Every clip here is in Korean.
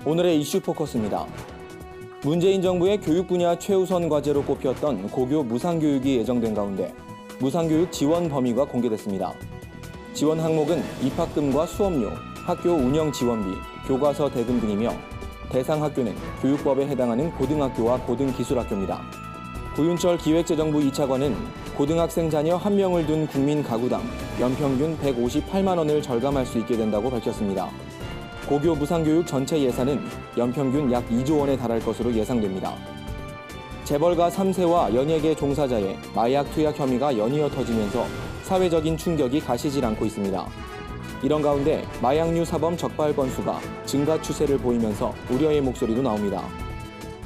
오늘의 이슈 포커스입니다. 문재인 정부의 교육 분야 최우선 과제로 꼽혔던 고교 무상교육이 예정된 가운데 무상교육 지원 범위가 공개됐습니다. 지원 항목은 입학금과 수업료, 학교 운영 지원비, 교과서 대금 등이며 대상 학교는 교육법에 해당하는 고등학교와 고등기술학교입니다. 구윤철 기획재정부 2차관은 고등학생 자녀 1명을 둔 국민 가구당 연평균 158만 원을 절감할 수 있게 된다고 밝혔습니다. 고교 무상교육 전체 예산은 연평균 약 2조 원에 달할 것으로 예상됩니다. 재벌가 3세와 연예계 종사자의 마약 투약 혐의가 연이어 터지면서 사회적인 충격이 가시질 않고 있습니다. 이런 가운데 마약류 사범 적발 건수가 증가 추세를 보이면서 우려의 목소리도 나옵니다.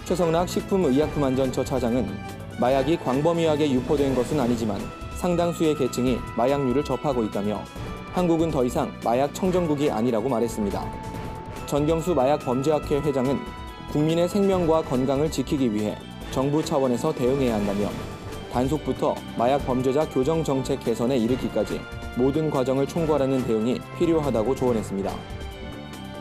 최성락 식품의약품안전처 차장은 마약이 광범위하게 유포된 것은 아니지만 상당수의 계층이 마약류를 접하고 있다며 한국은 더 이상 마약 청정국이 아니라고 말했습니다. 전경수 마약범죄학회 회장은 국민의 생명과 건강을 지키기 위해 정부 차원에서 대응해야 한다며 단속부터 마약 범죄자 교정 정책 개선에 이르기까지 모든 과정을 총괄하는 대응이 필요하다고 조언했습니다.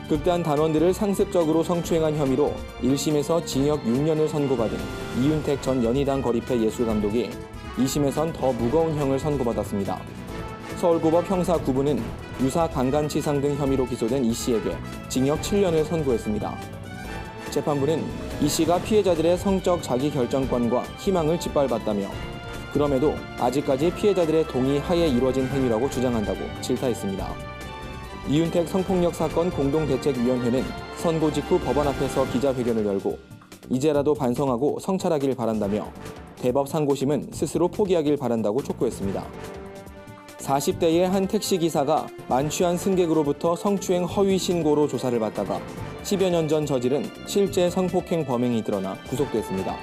극단 단원들을 상습적으로 성추행한 혐의로 1심에서 징역 6년을 선고받은 이윤택 전 연희당 거립회 예술감독이 2심에선 더 무거운 형을 선고받았습니다. 서울고법 형사 9부는 유사 강간치상 등 혐의로 기소된 이 씨에게 징역 7년을 선고했습니다. 재판부는 이 씨가 피해자들의 성적 자기결정권과 희망을 짓밟았다며 그럼에도 아직까지 피해자들의 동의 하에 이루어진 행위라고 주장한다고 질타했습니다. 이윤택 성폭력 사건 공동대책위원회는 선고 직후 법원 앞에서 기자회견을 열고 이제라도 반성하고 성찰하길 바란다며 대법 상고심은 스스로 포기하길 바란다고 촉구했습니다. 40대의 한 택시기사가 만취한 승객으로부터 성추행 허위 신고로 조사를 받다가 10여 년 전 저지른 실제 성폭행 범행이 드러나 구속됐습니다.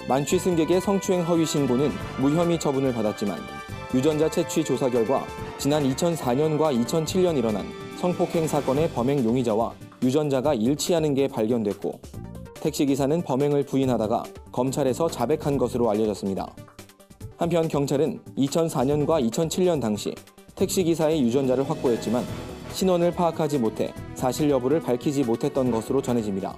만취 승객의 성추행 허위 신고는 무혐의 처분을 받았지만 유전자 채취 조사 결과 지난 2004년과 2007년 일어난 성폭행 사건의 범행 용의자와 유전자가 일치하는 게 발견됐고 택시기사는 범행을 부인하다가 검찰에서 자백한 것으로 알려졌습니다. 한편 경찰은 2004년과 2007년 당시 택시기사의 유전자를 확보했지만 신원을 파악하지 못해 사실 여부를 밝히지 못했던 것으로 전해집니다.